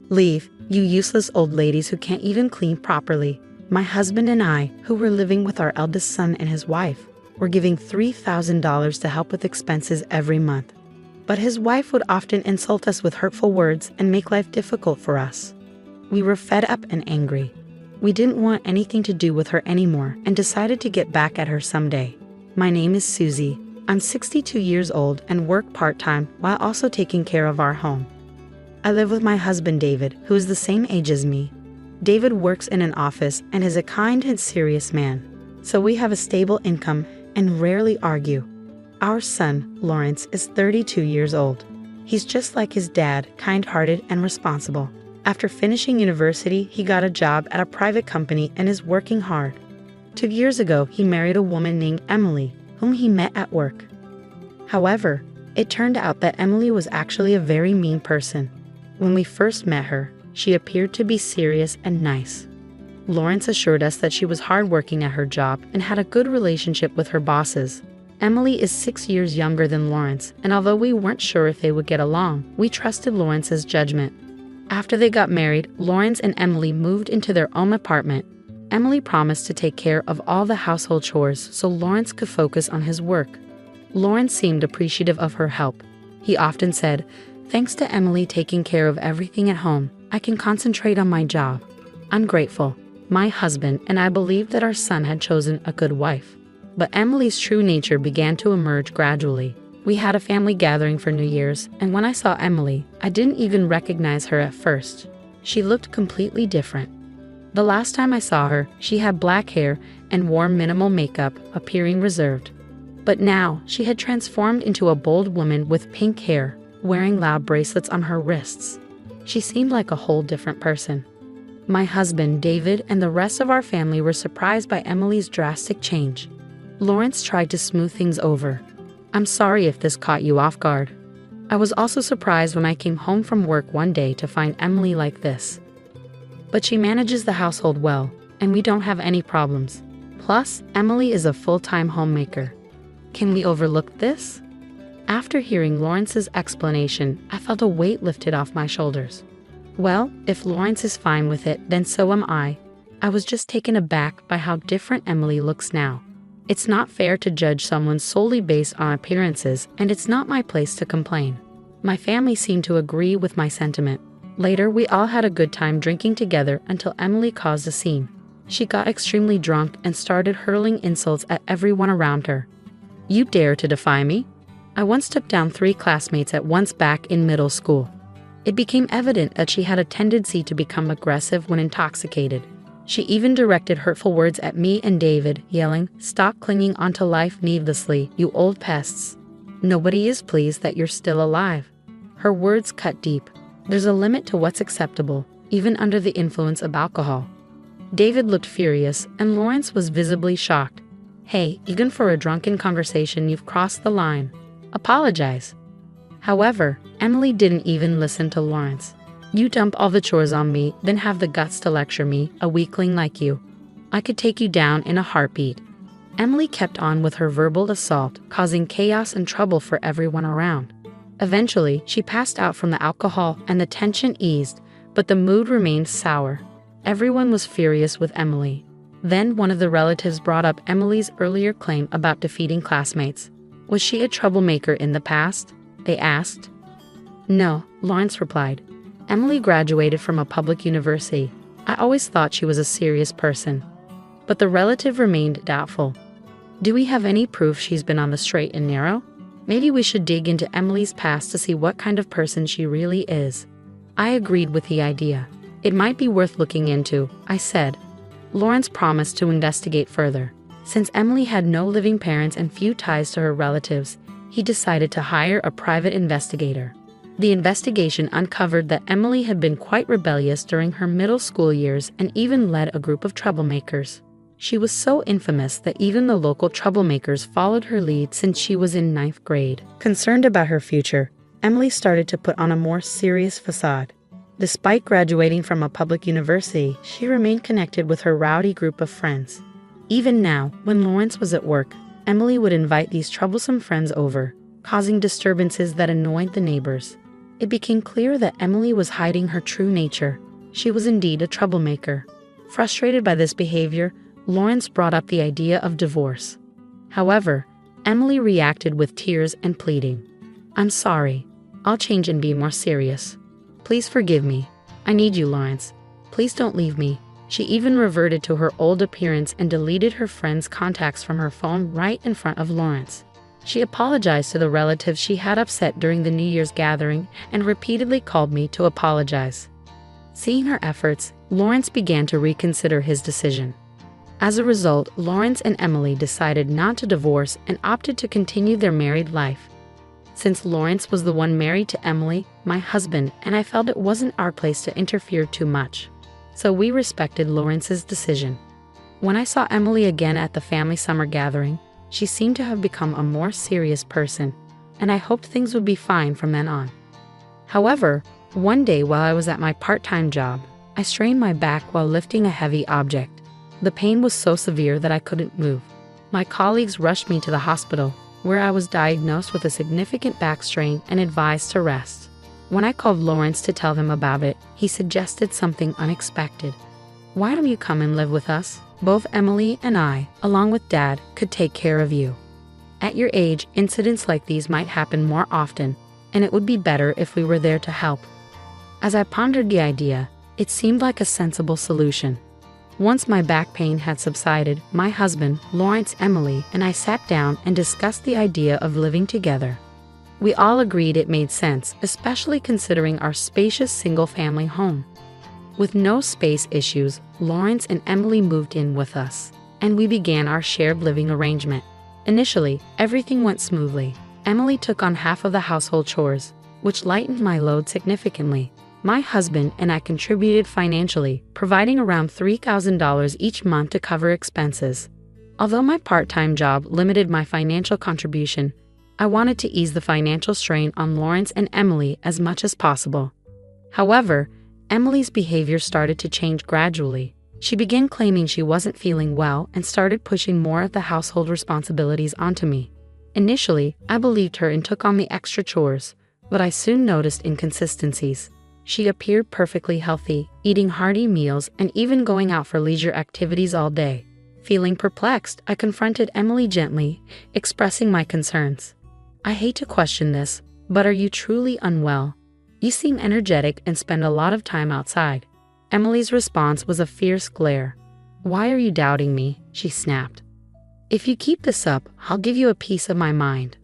"Leave, you useless old ladies who can't even clean properly." My husband and I, who were living with our eldest son and his wife, were giving $3,000 to help with expenses every month. But his wife would often insult us with hurtful words and make life difficult for us. We were fed up and angry. We didn't want anything to do with her anymore and decided to get back at her someday. My name is Susie. I'm 62 years old and work part-time while also taking care of our home. I live with my husband David, who is the same age as me. David works in an office and is a kind and serious man, so we have a stable income and rarely argue. Our son, Lawrence, is 32 years old. He's just like his dad, kind-hearted and responsible. After finishing university, he got a job at a private company and is working hard. 2 years ago, he married a woman named Emily, whom he met at work. However, it turned out that Emily was actually a very mean person. When we first met her, she appeared to be serious and nice. Lawrence assured us that she was hardworking at her job and had a good relationship with her bosses. Emily is 6 years younger than Lawrence, and although we weren't sure if they would get along, we trusted Lawrence's judgment. After they got married, Lawrence and Emily moved into their own apartment. Emily promised to take care of all the household chores so Lawrence could focus on his work. Lawrence seemed appreciative of her help. He often said, "Thanks to Emily taking care of everything at home, I can concentrate on my job." I'm grateful. My husband and I believed that our son had chosen a good wife. But Emily's true nature began to emerge gradually. We had a family gathering for New Year's, and when I saw Emily, I didn't even recognize her at first. She looked completely different. The last time I saw her, she had black hair and wore minimal makeup, appearing reserved. But now, she had transformed into a bold woman with pink hair, wearing loud bracelets on her wrists. She seemed like a whole different person. My husband, David, and the rest of our family were surprised by Emily's drastic change. Lawrence tried to smooth things over. "I'm sorry if this caught you off guard." I was also surprised when I came home from work one day to find Emily like this. But she manages the household well, and we don't have any problems. Plus, Emily is a full-time homemaker. Can we overlook this? After hearing Lawrence's explanation, I felt a weight lifted off my shoulders. Well, if Lawrence is fine with it, then so am I. I was just taken aback by how different Emily looks now. It's not fair to judge someone solely based on appearances, and it's not my place to complain. My family seemed to agree with my sentiment. Later, we all had a good time drinking together until Emily caused a scene. She got extremely drunk and started hurling insults at everyone around her. "You dare to defy me?" I once took down 3 classmates at once back in middle school. It became evident that she had a tendency to become aggressive when intoxicated. She even directed hurtful words at me and David, yelling, "Stop clinging onto life needlessly, you old pests. Nobody is pleased that you're still alive." Her words cut deep. There's a limit to what's acceptable, even under the influence of alcohol. David looked furious, and Lawrence was visibly shocked. "Hey, even for a drunken conversation, you've crossed the line. Apologize." However, Emily didn't even listen to Lawrence. "You dump all the chores on me, then have the guts to lecture me, a weakling like you. I could take you down in a heartbeat." Emily kept on with her verbal assault, causing chaos and trouble for everyone around. Eventually, she passed out from the alcohol and the tension eased, but the mood remained sour. Everyone was furious with Emily. Then one of the relatives brought up Emily's earlier claim about defeating classmates. Was she a troublemaker in the past? They asked. "No," Lawrence replied. "Emily graduated from a public university. I always thought she was a serious person." But the relative remained doubtful. "Do we have any proof she's been on the straight and narrow? Maybe we should dig into Emily's past to see what kind of person she really is." I agreed with the idea. "It might be worth looking into," I said. Lawrence promised to investigate further. Since Emily had no living parents and few ties to her relatives, he decided to hire a private investigator. The investigation uncovered that Emily had been quite rebellious during her middle school years and even led a group of troublemakers. She was so infamous that even the local troublemakers followed her lead since she was in 9th grade. Concerned about her future, Emily started to put on a more serious facade. Despite graduating from a public university, she remained connected with her rowdy group of friends. Even now, when Lawrence was at work, Emily would invite these troublesome friends over, causing disturbances that annoyed the neighbors. It became clear that Emily was hiding her true nature. She was indeed a troublemaker. Frustrated by this behavior, Lawrence brought up the idea of divorce. However, Emily reacted with tears and pleading. "I'm sorry. I'll change and be more serious. Please forgive me. I need you, Lawrence. Please don't leave me." She even reverted to her old appearance and deleted her friends' contacts from her phone right in front of Lawrence. She apologized to the relatives she had upset during the New Year's gathering and repeatedly called me to apologize. Seeing her efforts, Lawrence began to reconsider his decision. As a result, Lawrence and Emily decided not to divorce and opted to continue their married life. Since Lawrence was the one married to Emily, my husband, and I felt it wasn't our place to interfere too much. So we respected Lawrence's decision. When I saw Emily again at the family summer gathering, she seemed to have become a more serious person, and I hoped things would be fine from then on. However, one day while I was at my part-time job, I strained my back while lifting a heavy object. The pain was so severe that I couldn't move. My colleagues rushed me to the hospital, where I was diagnosed with a significant back strain and advised to rest. When I called Lawrence to tell him about it, he suggested something unexpected. "Why don't you come and live with us? Both Emily and I, along with Dad, could take care of you. At your age, incidents like these might happen more often, and it would be better if we were there to help." As I pondered the idea, it seemed like a sensible solution. Once my back pain had subsided, my husband, Lawrence, Emily, and I sat down and discussed the idea of living together. We all agreed it made sense, especially considering our spacious single-family home. With no space issues, Lawrence and Emily moved in with us, and we began our shared living arrangement. Initially, everything went smoothly. Emily took on half of the household chores, which lightened my load significantly. My husband and I contributed financially, providing around $3,000 each month to cover expenses. Although my part-time job limited my financial contribution, I wanted to ease the financial strain on Lawrence and Emily as much as possible. However, Emily's behavior started to change gradually. She began claiming she wasn't feeling well and started pushing more of the household responsibilities onto me. Initially, I believed her and took on the extra chores, but I soon noticed inconsistencies. She appeared perfectly healthy, eating hearty meals and even going out for leisure activities all day. Feeling perplexed, I confronted Emily gently, expressing my concerns. "I hate to question this, but are you truly unwell? You seem energetic and spend a lot of time outside." Emily's response was a fierce glare. "Why are you doubting me?" she snapped. "If you keep this up, I'll give you a piece of my mind."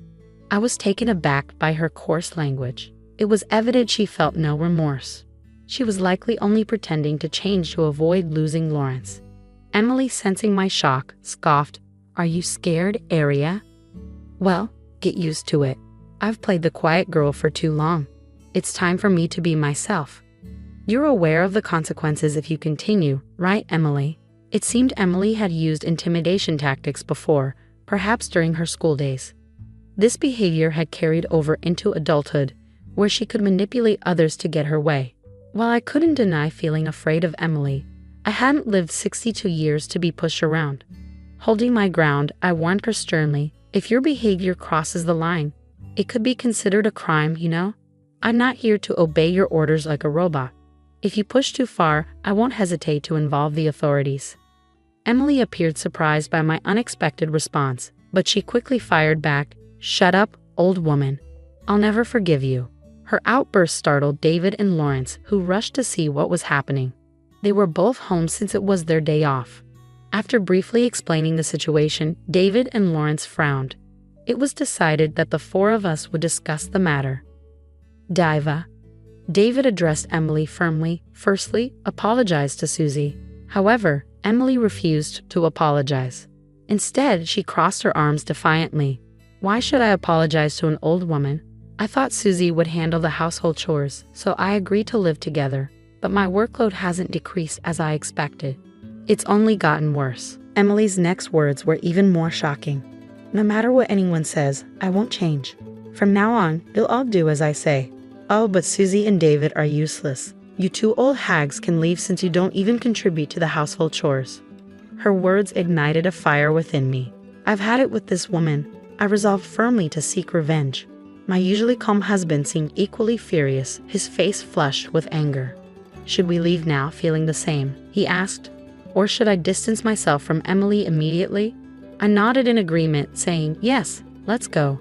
I was taken aback by her coarse language. It was evident she felt no remorse. She was likely only pretending to change to avoid losing Lawrence. Emily, sensing my shock, scoffed, "Are you scared, Aria?" "Well, get used to it. I've played the quiet girl for too long. It's time for me to be myself." "You're aware of the consequences if you continue, right, Emily?" It seemed Emily had used intimidation tactics before, perhaps during her school days. This behavior had carried over into adulthood, where she could manipulate others to get her way. While I couldn't deny feeling afraid of Emily, I hadn't lived 62 years to be pushed around. Holding my ground, I warned her sternly, "If your behavior crosses the line, it could be considered a crime, you know? I'm not here to obey your orders like a robot. If you push too far, I won't hesitate to involve the authorities." Emily appeared surprised by my unexpected response, but she quickly fired back, "Shut up, old woman. I'll never forgive you." Her outburst startled David and Lawrence, who rushed to see what was happening. They were both home since it was their day off. After briefly explaining the situation, David and Lawrence frowned. It was decided that the four of us would discuss the matter. "Diva." David addressed Emily firmly. "Firstly, apologize to Susie." However, Emily refused to apologize. Instead, she crossed her arms defiantly. "Why should I apologize to an old woman? I thought Susie would handle the household chores, so I agreed to live together, but my workload hasn't decreased as I expected. It's only gotten worse." Emily's next words were even more shocking. "No matter what anyone says, I won't change. From now on, you'll all do as I say. Oh, but Susie and David are useless. You two old hags can leave since you don't even contribute to the household chores." Her words ignited a fire within me. I've had it with this woman. I resolved firmly to seek revenge. My usually calm husband seemed equally furious, his face flushed with anger. "Should we leave now feeling the same?" he asked. "Or should I distance myself from Emily immediately?" I nodded in agreement, saying, "Yes, let's go."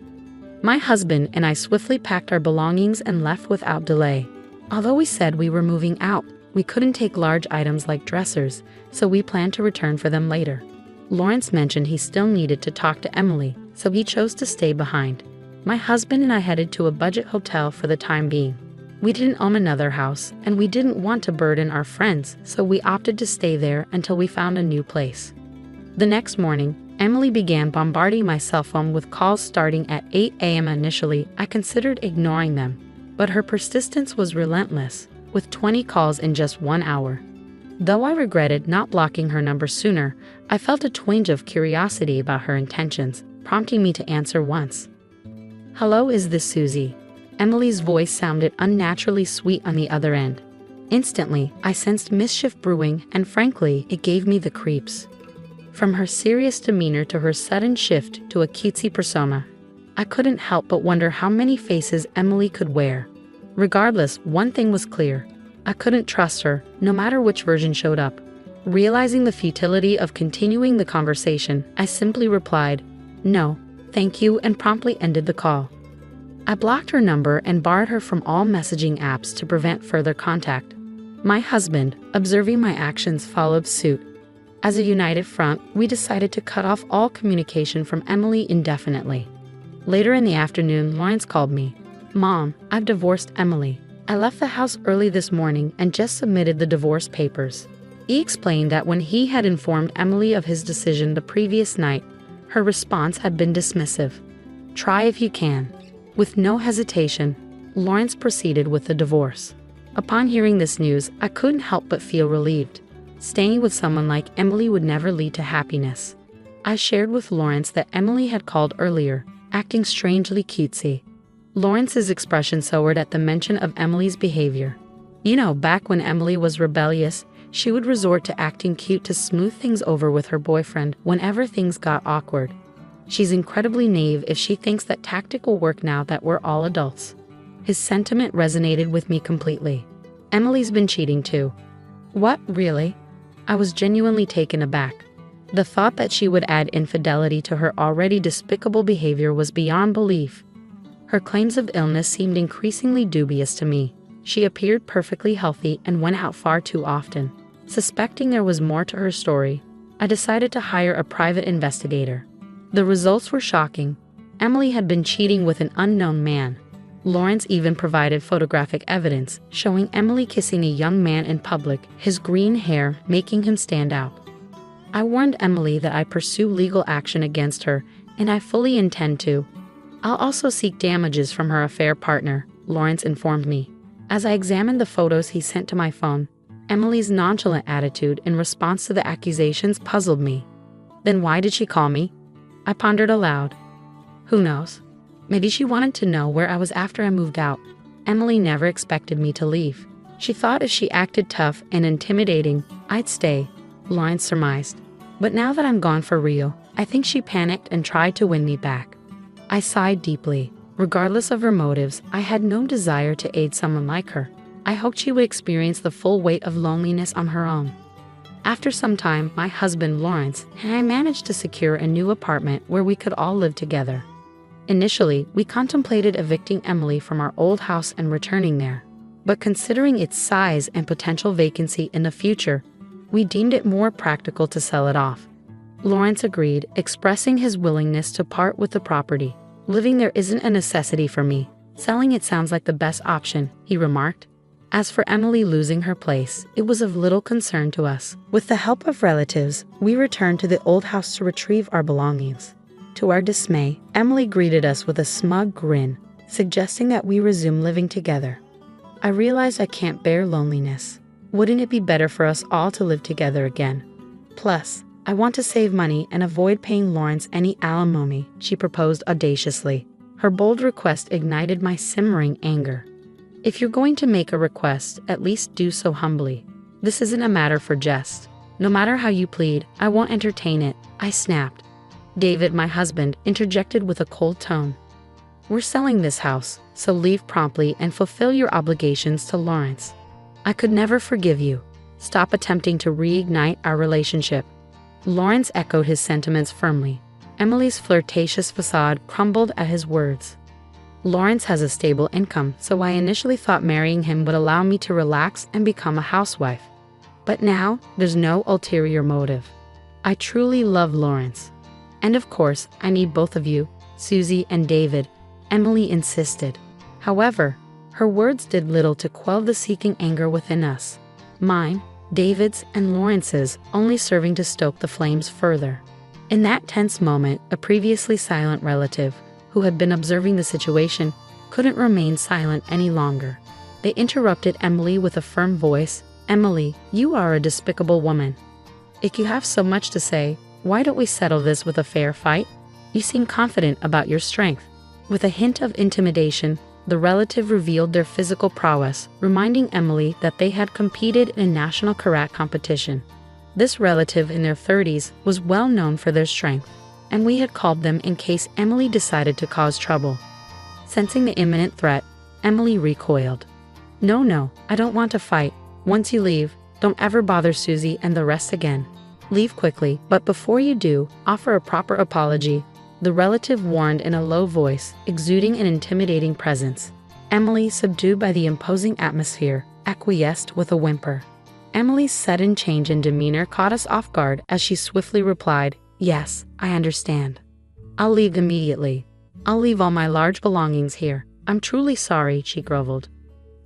My husband and I swiftly packed our belongings and left without delay. Although we said we were moving out, we couldn't take large items like dressers, so we planned to return for them later. Lawrence mentioned he still needed to talk to Emily, so he chose to stay behind. My husband and I headed to a budget hotel for the time being. We didn't own another house, and we didn't want to burden our friends, so we opted to stay there until we found a new place. The next morning, Emily began bombarding my cell phone with calls starting at 8 a.m. Initially, I considered ignoring them, but her persistence was relentless, with 20 calls in just 1 hour. Though I regretted not blocking her number sooner, I felt a twinge of curiosity about her intentions, prompting me to answer once. "Hello, is this Susie?" Emily's voice sounded unnaturally sweet on the other end. Instantly, I sensed mischief brewing, and frankly, it gave me the creeps. From her serious demeanor to her sudden shift to a cutesy persona, I couldn't help but wonder how many faces Emily could wear. Regardless, one thing was clear. I couldn't trust her, no matter which version showed up. Realizing the futility of continuing the conversation, I simply replied, "No, thank you," and promptly ended the call. I blocked her number and barred her from all messaging apps to prevent further contact. My husband, observing my actions, followed suit. As a united front, we decided to cut off all communication from Emily indefinitely. Later in the afternoon, Lawrence called me. "Mom, I've divorced Emily. I left the house early this morning and just submitted the divorce papers." He explained that when he had informed Emily of his decision the previous night, her response had been dismissive. "Try if you can." With no hesitation, Lawrence proceeded with the divorce. Upon hearing this news, I couldn't help but feel relieved. Staying with someone like Emily would never lead to happiness. I shared with Lawrence that Emily had called earlier, acting strangely cutesy. Lawrence's expression soured at the mention of Emily's behavior. You know, back when Emily was rebellious, she would resort to acting cute to smooth things over with her boyfriend whenever things got awkward. She's incredibly naive if she thinks that tactic will work now that we're all adults. His sentiment resonated with me completely. Emily's been cheating too. What, really? I was genuinely taken aback. The thought that she would add infidelity to her already despicable behavior was beyond belief. Her claims of illness seemed increasingly dubious to me. She appeared perfectly healthy and went out far too often. Suspecting there was more to her story, I decided to hire a private investigator. The results were shocking. Emily had been cheating with an unknown man. Lawrence even provided photographic evidence showing Emily kissing a young man in public, his green hair making him stand out. I warned Emily that I pursue legal action against her, and I fully intend to. I'll also seek damages from her affair partner, Lawrence informed me. As I examined the photos he sent to my phone, Emily's nonchalant attitude in response to the accusations puzzled me. Then why did she call me? I pondered aloud. Who knows? Maybe she wanted to know where I was after I moved out. Emily never expected me to leave. She thought if she acted tough and intimidating, I'd stay, Lawrence surmised. But now that I'm gone for real, I think she panicked and tried to win me back. I sighed deeply. Regardless of her motives, I had no desire to aid someone like her. I hoped she would experience the full weight of loneliness on her own. After some time, my husband Lawrence and I managed to secure a new apartment where we could all live together. Initially, we contemplated evicting Emily from our old house and returning there. But considering its size and potential vacancy in the future, we deemed it more practical to sell it off. Lawrence agreed, expressing his willingness to part with the property. "Living there isn't a necessity for me. Selling it sounds like the best option," he remarked. As for Emily losing her place, it was of little concern to us. With the help of relatives, we returned to the old house to retrieve our belongings. To our dismay, Emily greeted us with a smug grin, suggesting that we resume living together. I realized I can't bear loneliness. Wouldn't it be better for us all to live together again? Plus, I want to save money and avoid paying Lawrence any alimony, she proposed audaciously. Her bold request ignited my simmering anger. If you're going to make a request, at least do so humbly. This isn't a matter for jest. No matter how you plead, I won't entertain it, I snapped. David, my husband, interjected with a cold tone. We're selling this house, so leave promptly and fulfill your obligations to Lawrence. I could never forgive you. Stop attempting to reignite our relationship." Lawrence echoed his sentiments firmly. Emily's flirtatious facade crumbled at his words. "Lawrence has a stable income, so I initially thought marrying him would allow me to relax and become a housewife. But now, there's no ulterior motive. I truly love Lawrence. And of course, I need both of you, Susie and David," Emily insisted. However, her words did little to quell the seeking anger within us. Mine, David's, and Lawrence's, only serving to stoke the flames further. In that tense moment, a previously silent relative, who had been observing the situation, couldn't remain silent any longer. They interrupted Emily with a firm voice. "Emily, you are a despicable woman. If you have so much to say, why don't we settle this with a fair fight? You seem confident about your strength." With a hint of intimidation, the relative revealed their physical prowess, reminding Emily that they had competed in a national karate competition. This relative in their 30s was well known for their strength, and we had called them in case Emily decided to cause trouble. Sensing the imminent threat, Emily recoiled. No, I don't want to fight. Once you leave, don't ever bother Susie and the rest again. Leave quickly, but before you do, offer a proper apology," the relative warned in a low voice, exuding an intimidating presence. Emily, subdued by the imposing atmosphere, acquiesced with a whimper. Emily's sudden change in demeanor caught us off guard as she swiftly replied, "Yes, I understand. I'll leave immediately. I'll leave all my large belongings here. I'm truly sorry," she groveled.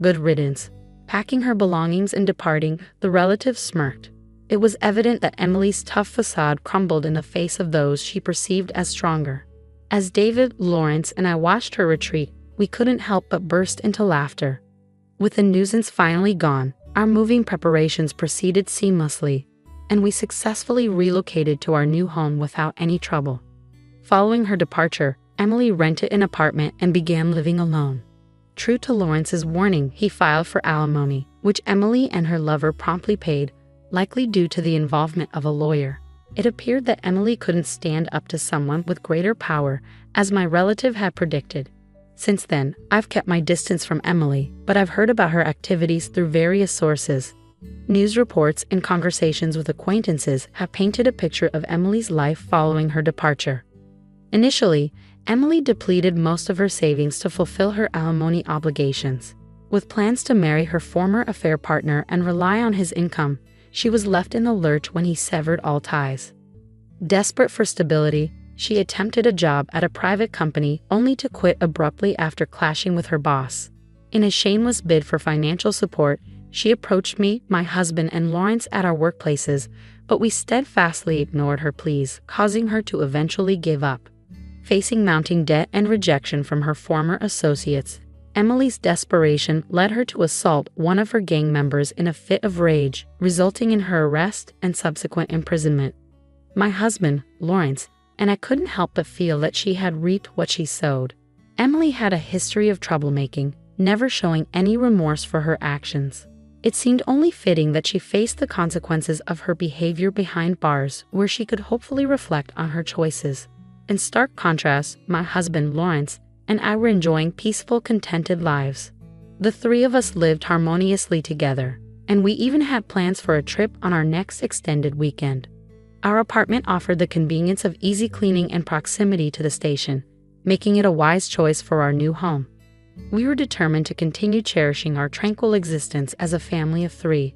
"Good riddance." Packing her belongings and departing, the relative smirked. It was evident that Emily's tough facade crumbled in the face of those she perceived as stronger. As David, Lawrence, and I watched her retreat, we couldn't help but burst into laughter. With the nuisance finally gone, our moving preparations proceeded seamlessly, and we successfully relocated to our new home without any trouble. Following her departure, Emily rented an apartment and began living alone. True to Lawrence's warning, he filed for alimony, which Emily and her lover promptly paid, likely due to the involvement of a lawyer. It appeared that Emily couldn't stand up to someone with greater power, as my relative had predicted. Since then, I've kept my distance from Emily, but I've heard about her activities through various sources. News reports and conversations with acquaintances have painted a picture of Emily's life following her departure. Initially, Emily depleted most of her savings to fulfill her alimony obligations. With plans to marry her former affair partner and rely on his income, she was left in the lurch when he severed all ties. Desperate for stability, she attempted a job at a private company only to quit abruptly after clashing with her boss. In a shameless bid for financial support, she approached me, my husband, and Lawrence at our workplaces, but we steadfastly ignored her pleas, causing her to eventually give up. Facing mounting debt and rejection from her former associates, Emily's desperation led her to assault one of her gang members in a fit of rage, resulting in her arrest and subsequent imprisonment. My husband, Lawrence, and I couldn't help but feel that she had reaped what she sowed. Emily had a history of troublemaking, never showing any remorse for her actions. It seemed only fitting that she faced the consequences of her behavior behind bars, where she could hopefully reflect on her choices. In stark contrast, my husband, Lawrence, and I were enjoying peaceful, contented lives. The three of us lived harmoniously together, and we even had plans for a trip on our next extended weekend. Our apartment offered the convenience of easy cleaning and proximity to the station, making it a wise choice for our new home. We were determined to continue cherishing our tranquil existence as a family of three.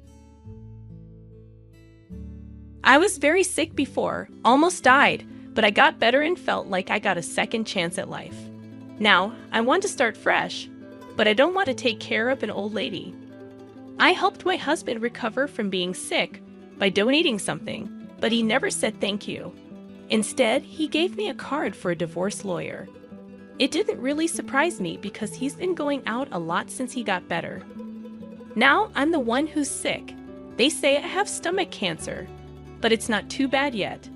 I was very sick before, almost died, but I got better and felt like I got a second chance at life. Now, I want to start fresh, but I don't want to take care of an old lady. I helped my husband recover from being sick by donating something, but he never said thank you. Instead, he gave me a card for a divorce lawyer. It didn't really surprise me because he's been going out a lot since he got better. Now I'm the one who's sick. They say I have stomach cancer, but it's not too bad yet.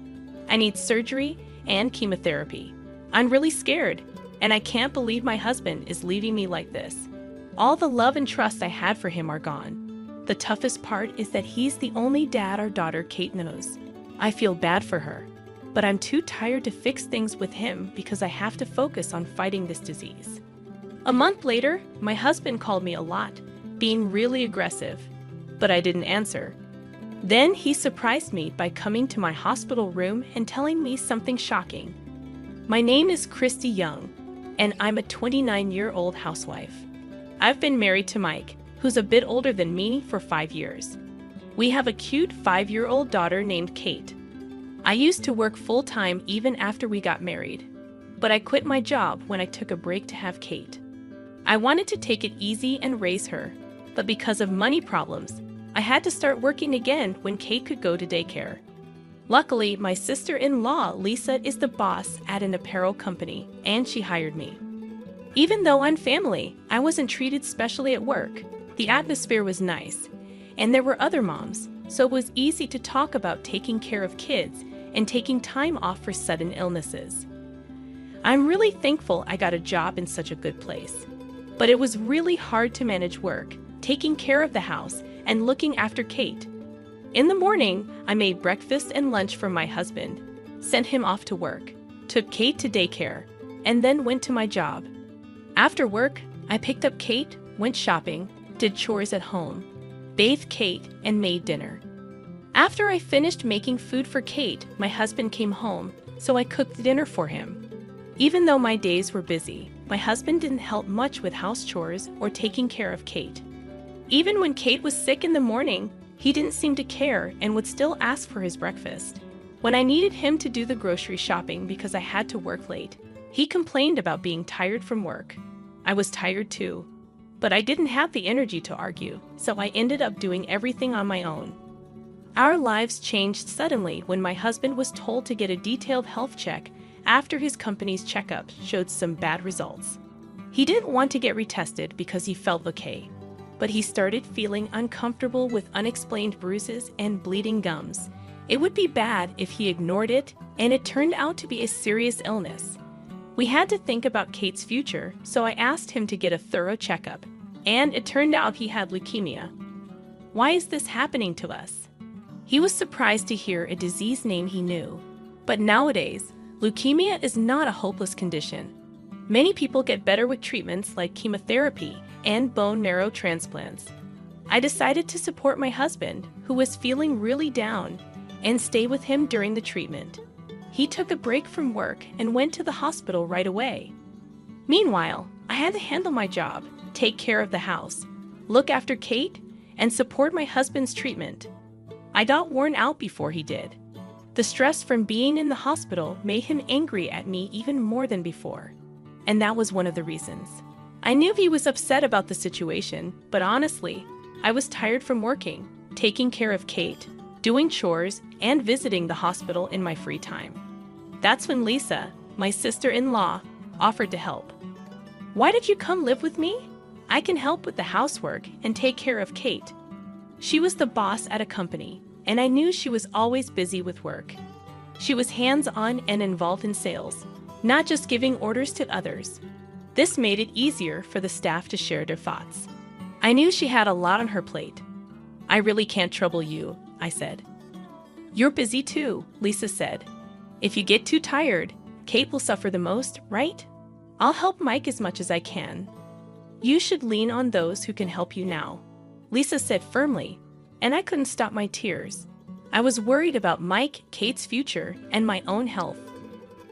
I need surgery and chemotherapy. I'm really scared, and I can't believe my husband is leaving me like this. All the love and trust I had for him are gone. The toughest part is that he's the only dad our daughter Kate knows. I feel bad for her. but I'm too tired to fix things with him because I have to focus on fighting this disease. A month later, my husband called me a lot, being really aggressive, but I didn't answer. Then he surprised me by coming to my hospital room and telling me something shocking. My name is Christy Young, and I'm a 29-year-old housewife. I've been married to Mike, who's a bit older than me, for 5 years. We have a cute 5-year-old daughter named Kate. I used to work full-time even after we got married, but I quit my job when I took a break to have Kate. I wanted to take it easy and raise her, but because of money problems, I had to start working again when Kate could go to daycare. Luckily, my sister-in-law, Lisa, is the boss at an apparel company, and she hired me. Even though I'm family, I wasn't treated specially at work. The atmosphere was nice, and there were other moms, so it was easy to talk about taking care of kids and taking time off for sudden illnesses. I'm really thankful I got a job in such a good place. But it was really hard to manage work, taking care of the house, and looking after Kate. In the morning, I made breakfast and lunch for my husband, sent him off to work, took Kate to daycare, and then went to my job. After work, I picked up Kate, went shopping, did chores at home, bathed Kate, and made dinner. After I finished making food for Kate, my husband came home, so I cooked dinner for him. Even though my days were busy, my husband didn't help much with house chores or taking care of Kate. Even when Kate was sick in the morning, he didn't seem to care and would still ask for his breakfast. When I needed him to do the grocery shopping because I had to work late, he complained about being tired from work. I was tired too, but I didn't have the energy to argue, so I ended up doing everything on my own. Our lives changed suddenly when my husband was told to get a detailed health check after his company's checkup showed some bad results. He didn't want to get retested because he felt okay, but he started feeling uncomfortable with unexplained bruises and bleeding gums. It would be bad if he ignored it, and it turned out to be a serious illness. We had to think about Kate's future, so I asked him to get a thorough checkup, and it turned out he had leukemia. Why is this happening to us? He was surprised to hear a disease name he knew, but nowadays, leukemia is not a hopeless condition. Many people get better with treatments like chemotherapy and bone marrow transplants. I decided to support my husband, who was feeling really down, and stay with him during the treatment. He took a break from work and went to the hospital right away. Meanwhile, I had to handle my job, take care of the house, look after Kate, and support my husband's treatment. I got worn out before he did. The stress from being in the hospital made him angry at me even more than before. And that was one of the reasons. I knew he was upset about the situation, but honestly, I was tired from working, taking care of Kate, doing chores, and visiting the hospital in my free time. That's when Lisa, my sister-in-law, offered to help. "Why did you come live with me? I can help with the housework and take care of Kate." She was the boss at a company, and I knew she was always busy with work. She was hands-on and involved in sales, not just giving orders to others. This made it easier for the staff to share their thoughts. I knew she had a lot on her plate. "I really can't trouble you," I said. "You're busy too," Lisa said. "If you get too tired, Kate will suffer the most, right? I'll help Mike as much as I can. You should lean on those who can help you now," Lisa said firmly, and I couldn't stop my tears. I was worried about Mike, Kate's future, and my own health.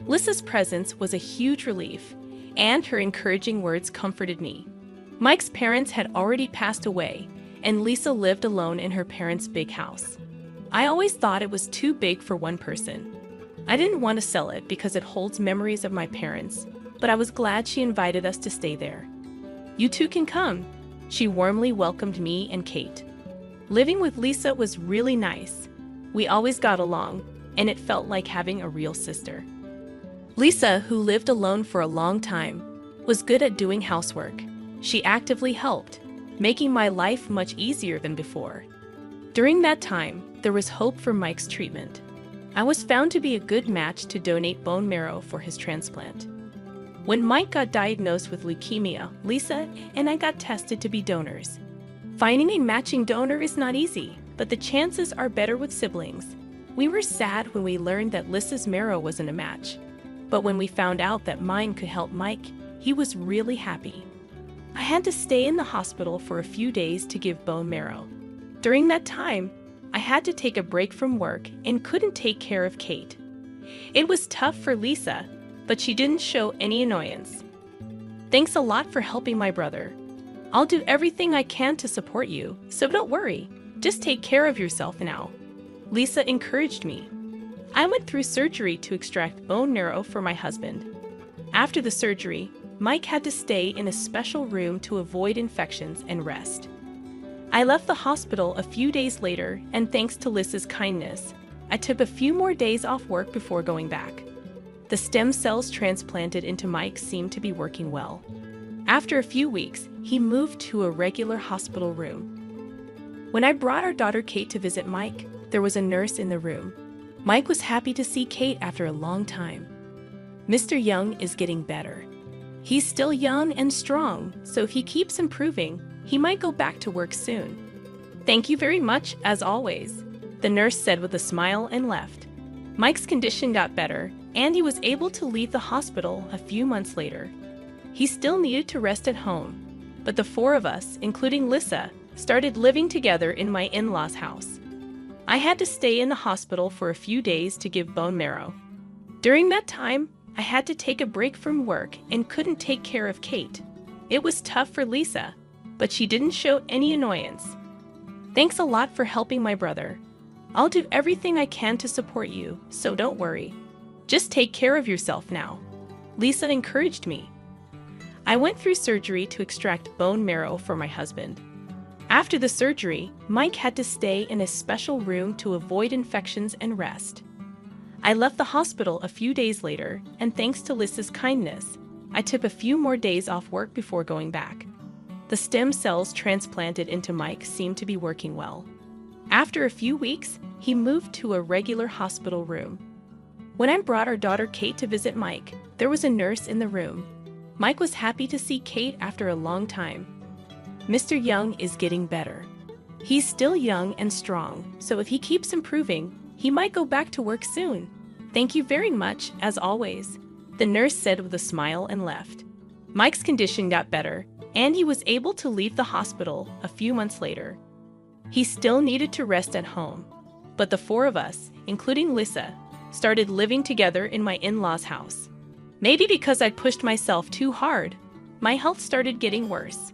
Lisa's presence was a huge relief, and her encouraging words comforted me. Mike's parents had already passed away, and Lisa lived alone in her parents' big house. I always thought it was too big for one person. I didn't want to sell it because it holds memories of my parents, but I was glad she invited us to stay there. "You two can come," she warmly welcomed me and Kate. Living with Lisa was really nice. We always got along, and it felt like having a real sister. Lisa, who lived alone for a long time, was good at doing housework. She actively helped, making my life much easier than before. During that time, there was hope for Mike's treatment. I was found to be a good match to donate bone marrow for his transplant. When Mike got diagnosed with leukemia, Lisa and I got tested to be donors. Finding a matching donor is not easy, but the chances are better with siblings. We were sad when we learned that Lisa's marrow wasn't a match. But when we found out that mine could help Mike, he was really happy. I had to stay in the hospital for a few days to give bone marrow. During that time, I had to take a break from work and couldn't take care of Kate. It was tough for Lisa, but she didn't show any annoyance. Thanks a lot for helping my brother. I'll do everything I can to support you, so don't worry. Just take care of yourself now. Lisa encouraged me. I went through surgery to extract bone marrow for my husband. After the surgery, Mike had to stay in a special room to avoid infections and rest. I left the hospital a few days later, and thanks to Lisa's kindness, I took a few more days off work before going back. The stem cells transplanted into Mike seemed to be working well. After a few weeks, he moved to a regular hospital room. When I brought our daughter Kate to visit Mike, there was a nurse in the room. Mike was happy to see Kate after a long time. Mr. Young is getting better. He's still young and strong, so if he keeps improving, he might go back to work soon. Thank you very much, as always, the nurse said with a smile and left. Mike's condition got better, and he was able to leave the hospital a few months later. He still needed to rest at home, but the four of us, including Lisa, started living together in my in-laws' house. I had to stay in the hospital for a few days to give bone marrow. During that time, I had to take a break from work and couldn't take care of Kate. It was tough for Lisa, but she didn't show any annoyance. Thanks a lot for helping my brother. I'll do everything I can to support you, so don't worry. Just take care of yourself now. Lisa encouraged me. I went through surgery to extract bone marrow for my husband. After the surgery, Mike had to stay in a special room to avoid infections and rest. I left the hospital a few days later, and thanks to Lisa's kindness, I took a few more days off work before going back. The stem cells transplanted into Mike seemed to be working well. After a few weeks, he moved to a regular hospital room. When I brought our daughter Kate to visit Mike, there was a nurse in the room. Mike was happy to see Kate after a long time. Mr. Young is getting better. He's still young and strong, so if he keeps improving, he might go back to work soon. Thank you very much, as always, the nurse said with a smile and left. Mike's condition got better, and he was able to leave the hospital a few months later. He still needed to rest at home, but the four of us, including Lisa, started living together in my in-laws' house. Maybe because I'd pushed myself too hard, my health started getting worse.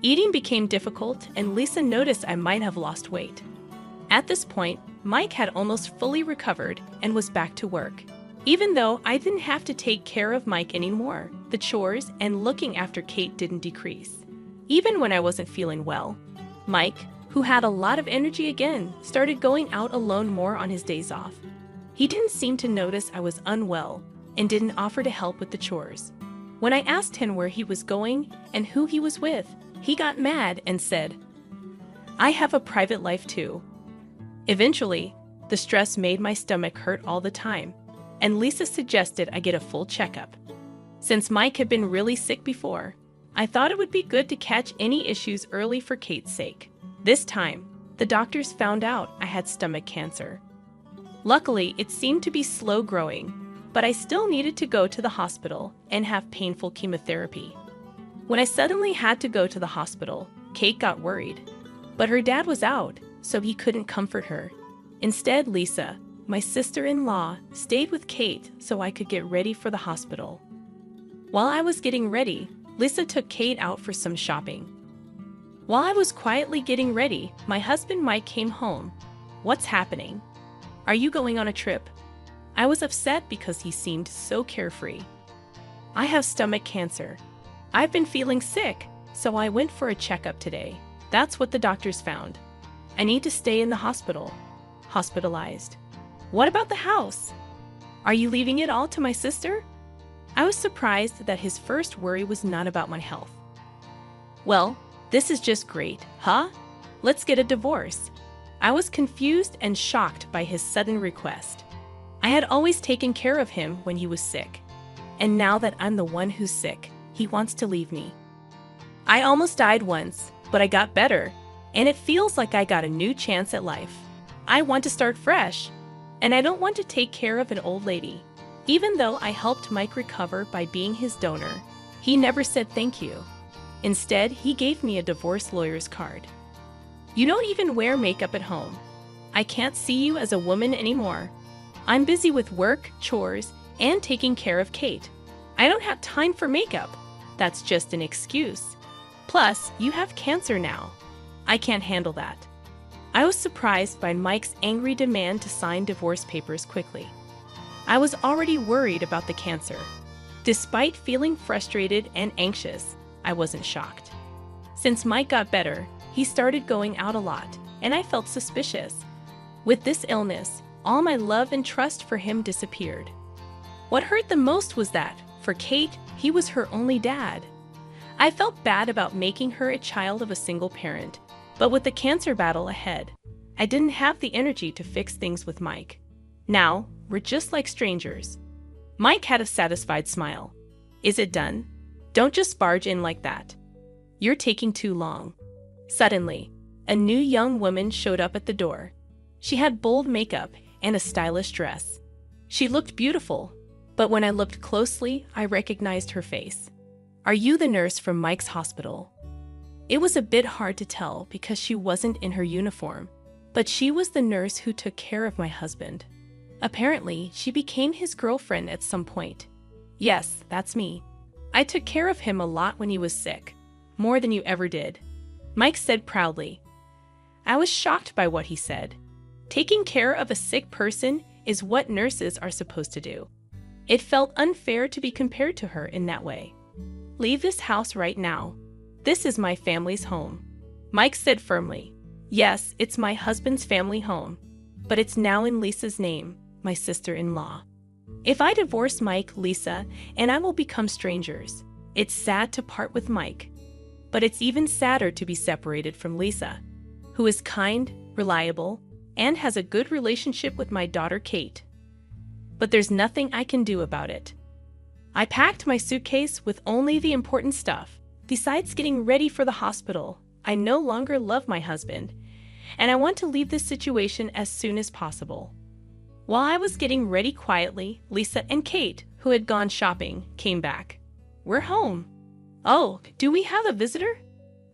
Eating became difficult, and Lisa noticed I might have lost weight. At this point, Mike had almost fully recovered and was back to work. Even though I didn't have to take care of Mike anymore, the chores and looking after Kate didn't decrease. Even when I wasn't feeling well, Mike, who had a lot of energy again, started going out alone more on his days off. He didn't seem to notice I was unwell and didn't offer to help with the chores. When I asked him where he was going and who he was with, he got mad and said, "I have a private life too." Eventually, the stress made my stomach hurt all the time, and Lisa suggested I get a full checkup. Since Mike had been really sick before, I thought it would be good to catch any issues early for Kate's sake. This time, the doctors found out I had stomach cancer. Luckily, it seemed to be slow growing, but I still needed to go to the hospital and have painful chemotherapy. When I suddenly had to go to the hospital, Kate got worried. But her dad was out, so he couldn't comfort her. Instead, Lisa, my sister-in-law, stayed with Kate so I could get ready for the hospital. While I was getting ready, Lisa took Kate out for some shopping. While I was quietly getting ready, my husband Mike came home. "What's happening? Are you going on a trip?" I was upset because he seemed so carefree. "I have stomach cancer. I've been feeling sick, so I went for a checkup today. That's what the doctors found. I need to stay in the hospital. Hospitalized. What about the house? Are you leaving it all to my sister?" I was surprised that his first worry was not about my health. "Well, this is just great, huh? Let's get a divorce." I was confused and shocked by his sudden request. I had always taken care of him when he was sick, and now that I'm the one who's sick, he wants to leave me. I almost died once, but I got better, and it feels like I got a new chance at life. I want to start fresh. and I don't want to take care of an old lady. Even though I helped Mike recover by being his donor, he never said thank you. Instead, he gave me a divorce lawyer's card. You don't even wear makeup at home. I can't see you as a woman anymore. I'm busy with work, chores, and taking care of Kate. I don't have time for makeup. That's just an excuse. Plus, you have cancer now. I can't handle that. I was surprised by Mike's angry demand to sign divorce papers quickly. I was already worried about the cancer. Despite feeling frustrated and anxious, I wasn't shocked. Since Mike got better, he started going out a lot, and I felt suspicious. With this illness, all my love and trust for him disappeared. What hurt the most was that, for Kate, he was her only dad. I felt bad about making her a child of a single parent, but with the cancer battle ahead, I didn't have the energy to fix things with Mike. Now, we're just like strangers. Mike had a satisfied smile. Is it done? Don't just barge in like that. You're taking too long. Suddenly, a new young woman showed up at the door. She had bold makeup and a stylish dress. She looked beautiful, but when I looked closely, I recognized her face. Are you the nurse from Mike's hospital? It was a bit hard to tell because she wasn't in her uniform, but she was the nurse who took care of my husband. Apparently, she became his girlfriend at some point. Yes, that's me. I took care of him a lot when he was sick, more than you ever did. Mike said proudly. I was shocked by what he said. Taking care of a sick person is what nurses are supposed to do. It felt unfair to be compared to her in that way. Leave this house right now. This is my family's home. Mike said firmly. Yes, it's my husband's family home, but it's now in Lisa's name, my sister-in-law. If I divorce Mike, Lisa and I will become strangers. It's sad to part with Mike, but it's even sadder to be separated from Lisa, who is kind, reliable, and has a good relationship with my daughter Kate. But there's nothing I can do about it. I packed my suitcase with only the important stuff. Besides getting ready for the hospital, I no longer love my husband, and I want to leave this situation as soon as possible. While I was getting ready quietly, Lisa and Kate, who had gone shopping, came back. We're home. Oh, do we have a visitor?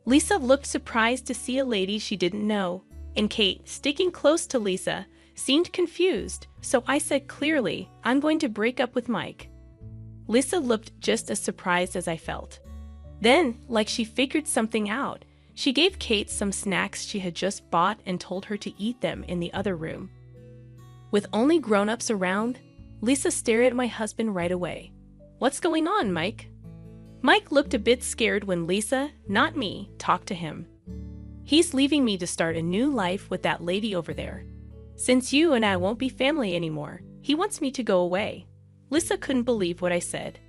Lisa looked surprised to see a lady she didn't know, and Kate, sticking close to Lisa, seemed confused, so I said clearly, I'm going to break up with Mike. Lisa looked just as surprised as I felt. Then, like she figured something out, she gave Kate some snacks she had just bought and told her to eat them in the other room. With only grown-ups around, Lisa stared at my husband right away. What's going on, Mike? Mike looked a bit scared when Lisa, not me, talked to him. He's leaving me to start a new life with that lady over there. Since you and I won't be family anymore, he wants me to go away. Lisa couldn't believe what I said.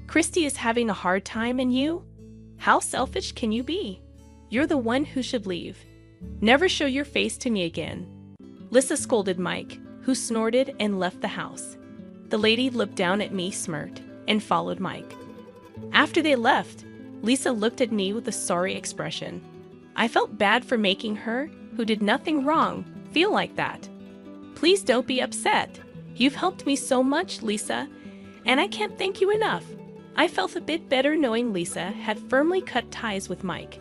Christy is having a hard time and you? How selfish can you be? You're the one who should leave. Never show your face to me again. Lisa scolded Mike, who snorted and left the house. The lady looked down at me, smirked, and followed Mike. After they left, Lisa looked at me with a sorry expression. I felt bad for making her, who did nothing wrong, feel like that. Please don't be upset. You've helped me so much, Lisa, and I can't thank you enough. I felt a bit better knowing Lisa had firmly cut ties with Mike.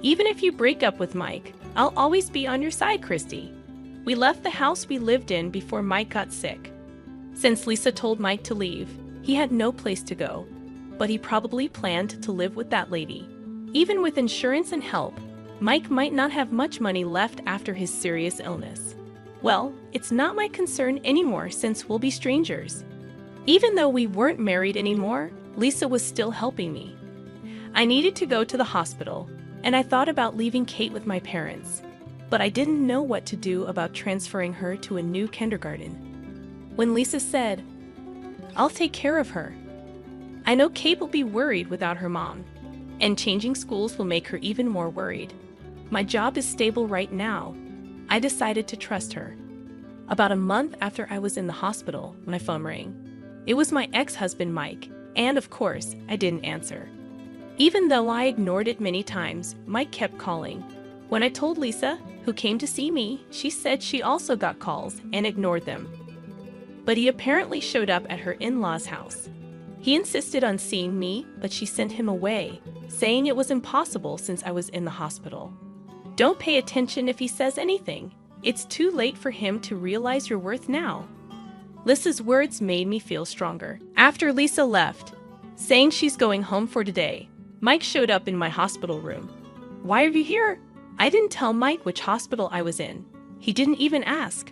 Even if you break up with Mike, I'll always be on your side, Christy. We left the house we lived in before Mike got sick. Since Lisa told Mike to leave, he had no place to go, but he probably planned to live with that lady. Even with insurance and help, Mike might not have much money left after his serious illness. Well, it's not my concern anymore since we'll be strangers. Even though we weren't married anymore, Lisa was still helping me. I needed to go to the hospital, and I thought about leaving Kate with my parents, but I didn't know what to do about transferring her to a new kindergarten. When Lisa said, I'll take care of her. I know Kate will be worried without her mom, and changing schools will make her even more worried. My job is stable right now. I decided to trust her. About a month after I was in the hospital, my phone rang. It was my ex-husband, Mike, and of course, I didn't answer. Even though I ignored it many times, Mike kept calling. When I told Lisa, who came to see me, she said she also got calls and ignored them. but he apparently showed up at her in-laws' house. He insisted on seeing me, but she sent him away, saying it was impossible since I was in the hospital. Don't pay attention if he says anything. It's too late for him to realize your worth now. Lisa's words made me feel stronger. After Lisa left, saying she's going home for today, Mike showed up in my hospital room. Why are you here? I didn't tell Mike which hospital I was in. He didn't even ask.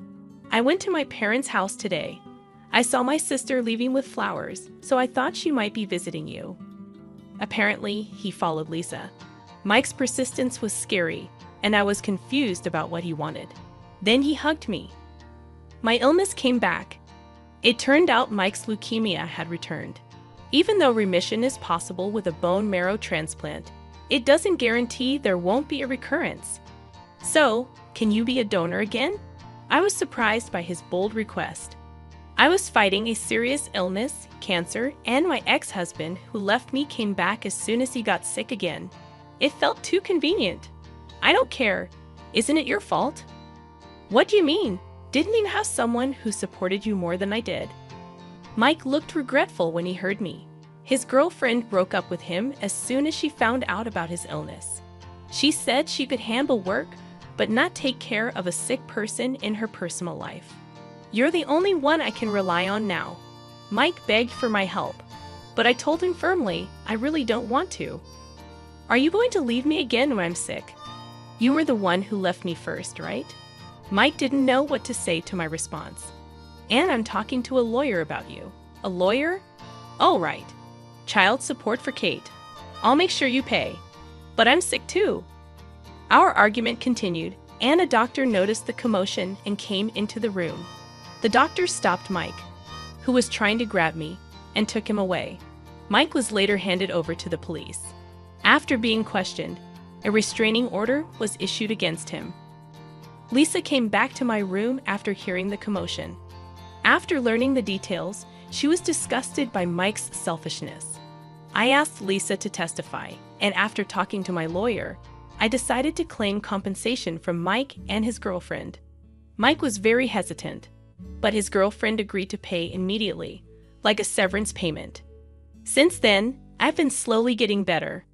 I went to my parents' house today. I saw my sister leaving with flowers, so I thought she might be visiting you. Apparently, he followed Lisa. Mike's persistence was scary, and I was confused about what he wanted. Then he hugged me. My illness came back. It turned out Mike's leukemia had returned. Even though remission is possible with a bone marrow transplant, it doesn't guarantee there won't be a recurrence. So, can you be a donor again? I was surprised by his bold request. I was fighting a serious illness, cancer, and my ex-husband who left me came back as soon as he got sick again. It felt too convenient. I don't care. Isn't it your fault? What do you mean? Didn't you have someone who supported you more than I did? Mike looked regretful when he heard me. His girlfriend broke up with him as soon as she found out about his illness. She said she could handle work, but not take care of a sick person in her personal life. You're the only one I can rely on now. Mike begged for my help, but I told him firmly I really don't want to. Are you going to leave me again when I'm sick? You were the one who left me first, right? Mike didn't know what to say to my response. And I'm talking to a lawyer about you. A lawyer? Oh, right. Child support for Kate. I'll make sure you pay. But I'm sick too. Our argument continued, and a doctor noticed the commotion and came into the room. The doctor stopped Mike, who was trying to grab me, and took him away. Mike was later handed over to the police. After being questioned, a restraining order was issued against him. Lisa came back to my room after hearing the commotion. After learning the details, she was disgusted by Mike's selfishness. I asked Lisa to testify, and after talking to my lawyer, I decided to claim compensation from Mike and his girlfriend. Mike was very hesitant, but his girlfriend agreed to pay immediately, like a severance payment. Since then, I've been slowly getting better.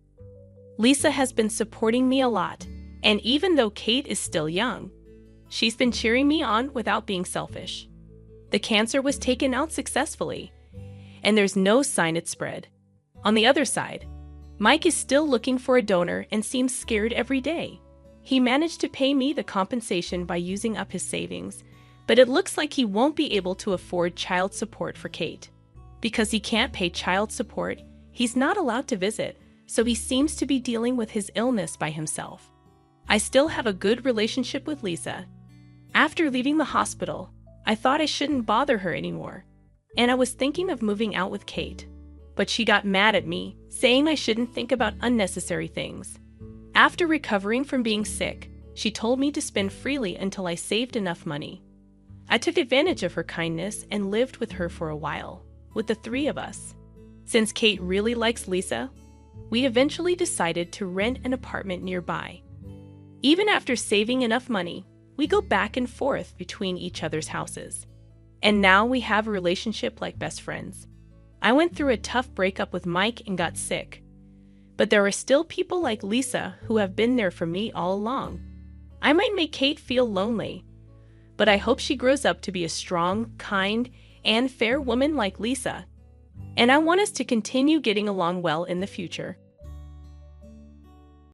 Lisa has been supporting me a lot, and even though Kate is still young, she's been cheering me on without being selfish. The cancer was taken out successfully, and there's no sign it spread. On the other side, Mike is still looking for a donor and seems scared every day. He managed to pay me the compensation by using up his savings, but it looks like he won't be able to afford child support for Kate. Because he can't pay child support, he's not allowed to visit, so he seems to be dealing with his illness by himself. I still have a good relationship with Lisa. After leaving the hospital, I thought I shouldn't bother her anymore, and I was thinking of moving out with Kate. But she got mad at me, saying I shouldn't think about unnecessary things. After recovering from being sick, she told me to spend freely until I saved enough money. I took advantage of her kindness and lived with her for a while, with the three of us. Since Kate really likes Lisa, we eventually decided to rent an apartment nearby. Even after saving enough money, we go back and forth between each other's houses. And now we have a relationship like best friends. I went through a tough breakup with Mike and got sick. But there are still people like Lisa who have been there for me all along. I might make Kate feel lonely, but I hope she grows up to be a strong, kind, and fair woman like Lisa. And I want us to continue getting along well in the future.